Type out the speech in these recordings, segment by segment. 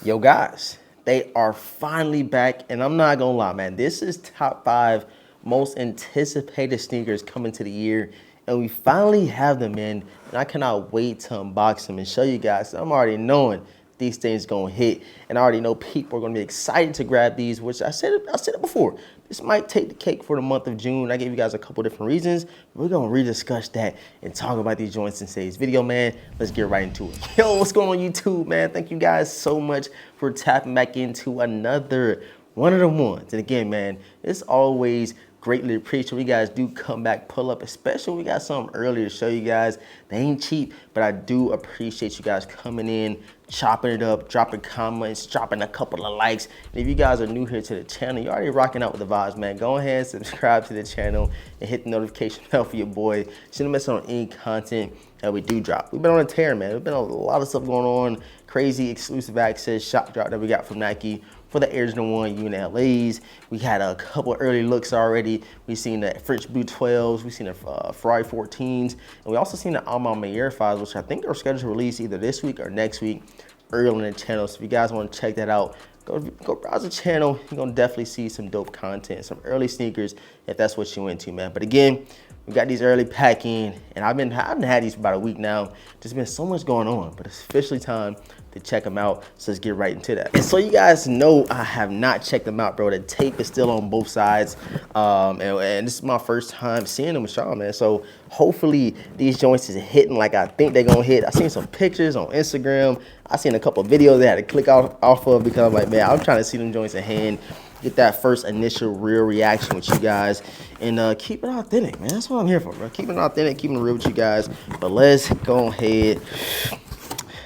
Yo guys, they are finally back, and I'm not gonna lie, man, this is top 5 most anticipated sneakers coming to the year, and we finally have them in, and I cannot wait to unbox them and show you guys. I'm already knowing these things gonna hit, and I already know people are gonna be excited to grab these, which I said it before. This might take the cake for the month of June. I gave you guys a couple different reasons. We're gonna rediscuss that and talk about these joints in today's video, man. Let's get right into it. Yo, what's going on YouTube, man? Thank you guys so much for tapping back into another one of the ones. And again, man, it's always greatly appreciate when you guys do come back, pull up, especially when we got something early to show you guys. They ain't cheap, but I do appreciate you guys coming in, chopping it up, dropping comments, dropping a couple of likes. And if you guys are new here to the channel, you're already rocking out with the vibes, man. Go ahead and subscribe to the channel and hit the notification bell for your boy. So you don't miss out on any content that we do drop. We've been on a tear, man. There's been a lot of stuff going on. Crazy exclusive access shop drop that we got from Nike for the Air Jordan 1 UNLAs. We had a couple early looks already. We've seen the French Blue 12s. We've seen the Ferrari 14s. And we also seen the Alma Mayer 5s, which I think are scheduled to release either this week or next week early on the channel. So if you guys want to check that out, go browse the channel. You're going to definitely see some dope content, some early sneakers if that's what you into, man. But again, we got these early packing, and I've had these for about a week now. There's been so much going on, but it's officially time to check them out. So let's get right into that. And so you guys know I have not checked them out, bro. The tape is still on both sides, and this is my first time seeing them with y'all, man. So hopefully these joints is hitting like I think they're gonna hit. I seen some pictures on Instagram. I seen a couple of videos they had to click off of because I'm like, man, I'm trying to see them joints in hand, get that first initial real reaction with you guys, and keep it authentic, man. That's what I'm here for, bro. Keeping it authentic, keeping it real with you guys. But let's go ahead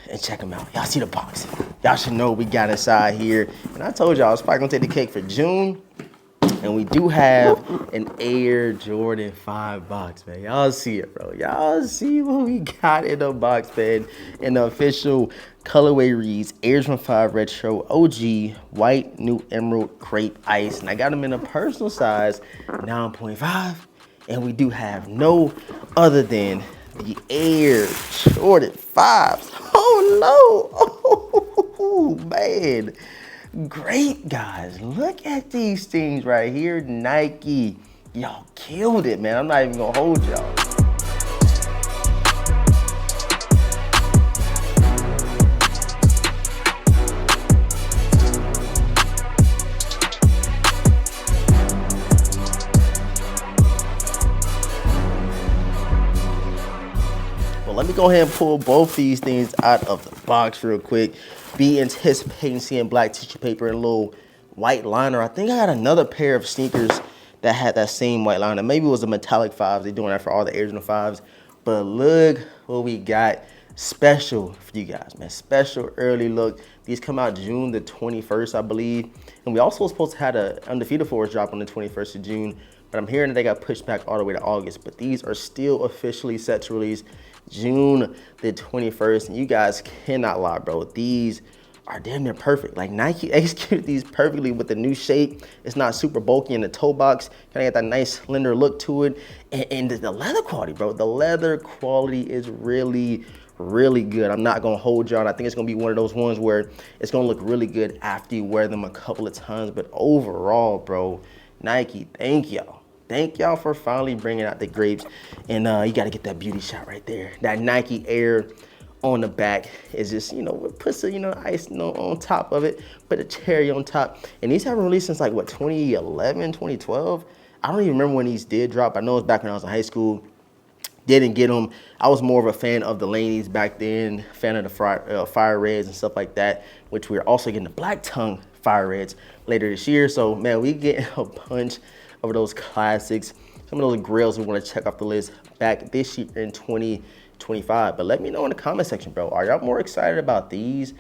and check them out. Y'all see the box. Y'all should know what we got inside here. And I told y'all, it's probably gonna take the cake for June. And we do have an Air Jordan 5 box, man. Y'all see it, bro. Y'all see what we got in the box, man. And the official colorway reads Air Jordan 5 Retro OG White New Emerald Grape Ice. And I got them in a personal size 9.5. And we do have no other than the Air Jordan 5s. Oh, no. Oh, man. Great, guys. Look at these things right here. Nike. Y'all killed it, man. I'm not even going to hold y'all. Let me go ahead and pull both these things out of the box real quick. Be anticipating seeing black tissue paper and a little white liner. I think I had another pair of sneakers that had that same white liner. Maybe it was the metallic 5s. They're doing that for all the Air Jordan 5s. But look what we got special for you guys, man. Special early look. These come out June the 21st, I believe. And we also supposed to have an Undefeated Force drop on the 21st of June. But I'm hearing that they got pushed back all the way to August. But these are still officially set to release June the 21st. And you guys cannot lie, bro. These are damn near perfect. Like, Nike executed these perfectly with the new shape. It's not super bulky in the toe box. Kind of got that nice slender look to it. And the leather quality, bro. The leather quality is really good. I'm not gonna hold y'all. I think it's gonna be one of those ones where it's gonna look really good after you wear them a couple of times. But overall, bro, Nike, thank y'all. Thank y'all for finally bringing out the grapes. And you got to get that beauty shot right there. That Nike Air on the back is just, you know, it puts a, you know, ice on top of it, put a cherry on top. And these haven't released since like, what, 2011, 2012? I don't even remember when these did drop. I know it was back when I was in high school. Didn't get them. I was more of a fan of the Laneys back then, fan of the Fire Reds and stuff like that, which we're also getting the Black Tongue Fire Reds later this year. So, man, we get a bunch of those classics, some of those grails we want to check off the list back this year in 2025. But let me know in the comment section, bro. Are y'all more excited about these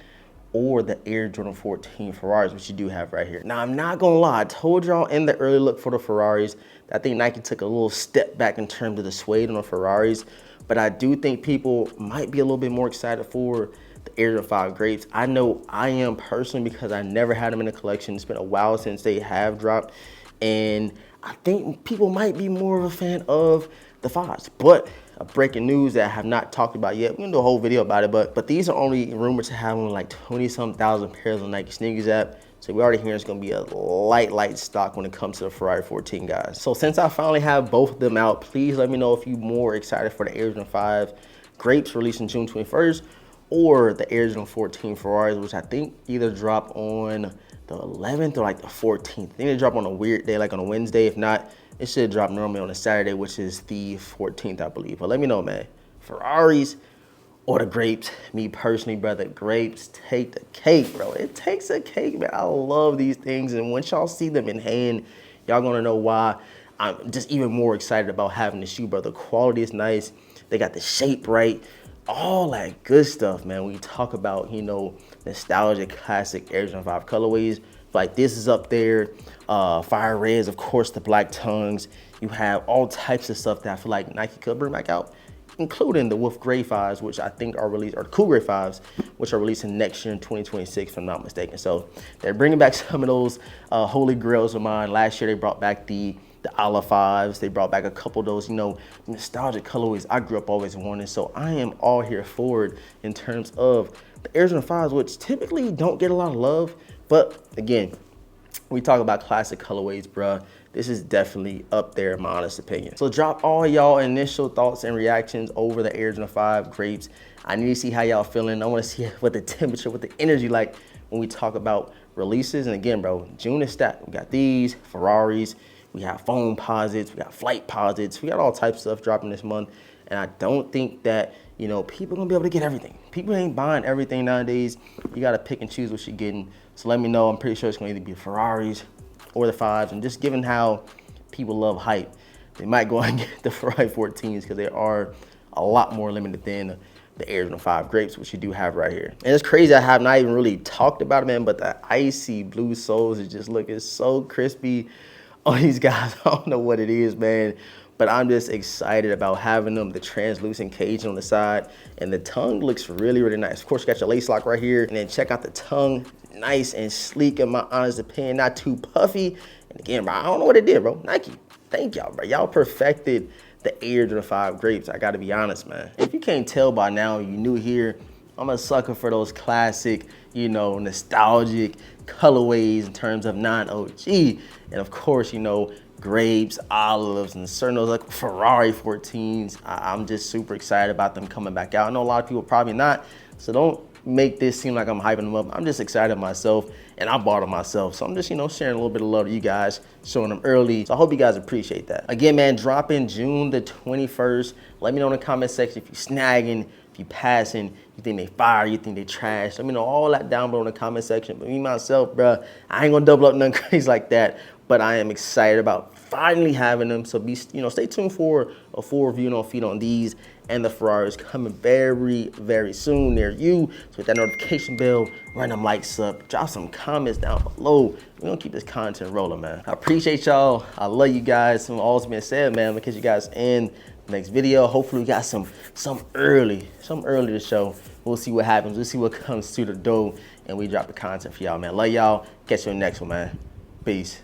or the Air Jordan 14 Ferraris, which you do have right here? Now, I'm not going to lie. I told y'all in the early look for the Ferraris that I think Nike took a little step back in terms of the suede on the Ferraris. But I do think people might be a little bit more excited for the Air Jordan 5 Grapes. I know I am personally because I never had them in the collection. It's been a while since they have dropped. And I think people might be more of a fan of the 5s. But a breaking news that I have not talked about yet. We're gonna do a whole video about it, but these are only rumored to have only like 20-some thousand pairs on Nike Sneakers app. So we already hear it's gonna be a light stock when it comes to the Ferrari 14, guys. So since I finally have both of them out, please let me know if you're more excited for the Air Jordan 5 Grapes releasing June 21st or the Air Jordan 14 Ferraris, which I think either drop on the 11th or like the 14th. I think they drop on a weird day, like on a Wednesday. If not, it should drop normally on a Saturday, which is the 14th, I believe. But let me know, man. Ferraris or the Grapes. Me personally, brother, Grapes take the cake, bro. It takes a cake, man. I love these things. And once y'all see them in hand, y'all gonna know why I'm just even more excited about having the shoe, bro. The quality is nice. They got the shape right. All that good stuff, man. When you talk about, you know, nostalgic classic Air Jordan 5 colorways, like this is up there. Fire Reds, of course, the black tongues. You have all types of stuff that I feel like Nike could bring back out, including the Wolf Gray 5s, which I think are released, or the Cool Gray 5s, which are releasing next year in 2026, if I'm not mistaken. So they're bringing back some of those holy grails of mine. Last year, they brought back the Olive 5s. They brought back a couple of those, you know, nostalgic colorways I grew up always wanting. So I am all here for it in terms of the Air Jordan 5s, which typically don't get a lot of love. But again, we talk about classic colorways, bruh. This is definitely up there in my honest opinion. So drop all y'all initial thoughts and reactions over the Air Jordan 5 Grapes. I need to see how y'all feeling. I want to see what the temperature, what the energy like when we talk about releases. And again, bro, June is stacked. We got these, Ferraris, we have foam posits, we got flight posits, we got all types of stuff dropping this month. And I don't think that, you know, people are gonna be able to get everything. People ain't buying everything nowadays. You gotta pick and choose what you're getting. So let me know. I'm pretty sure it's gonna either be Ferraris or the 5s. And just given how people love hype, they might go and get the Ferrari 14s because they are a lot more limited than the Air Jordan 5 Grapes, which you do have right here. And it's crazy, I have not even really talked about it, man, but the icy blue soles is just looking so crispy on these guys. I don't know what it is, man, but I'm just excited about having them. The translucent cage on the side, and the tongue looks really nice. Of course, you got your lace lock right here, and then check out the tongue. Nice and sleek in my honest opinion, not too puffy. And again, bro, I don't know what it did, bro. Nike, thank y'all, bro. Y'all perfected the Air Jordan 5 Grapes. I gotta be honest, man. If you can't tell by now, you new here, I'm a sucker for those classic, you know, nostalgic colorways in terms of non-OG. And of course, you know, Grapes, Olives, and certain those like Ferrari 14s. I'm just super excited about them coming back out. I know a lot of people probably not, so don't make this seem like I'm hyping them up. I'm just excited myself, and I bought them myself. So I'm just, you know, sharing a little bit of love to you guys, showing them early. So I hope you guys appreciate that. Again, man, dropping June the 21st. Let me know in the comment section if you're snagging, if you passing, you think they fire, you think they trash. Let me know all that down below in the comment section. But me, myself, bruh, I ain't gonna double up nothing crazy like that. But I am excited about finally having them. So be, you know, stay tuned for a full review and on feed on these and the Ferraris coming very soon near you. So hit that notification bell, run them likes up, drop some comments down below. We're gonna keep this content rolling, man. I appreciate y'all. I love you guys. Some all's been said, man. I'm gonna catch you guys in the next video. Hopefully we got some early to show. We'll see what happens. We'll see what comes to the door, and we drop the content for y'all, man. Love y'all. Catch you in the next one, man. Peace.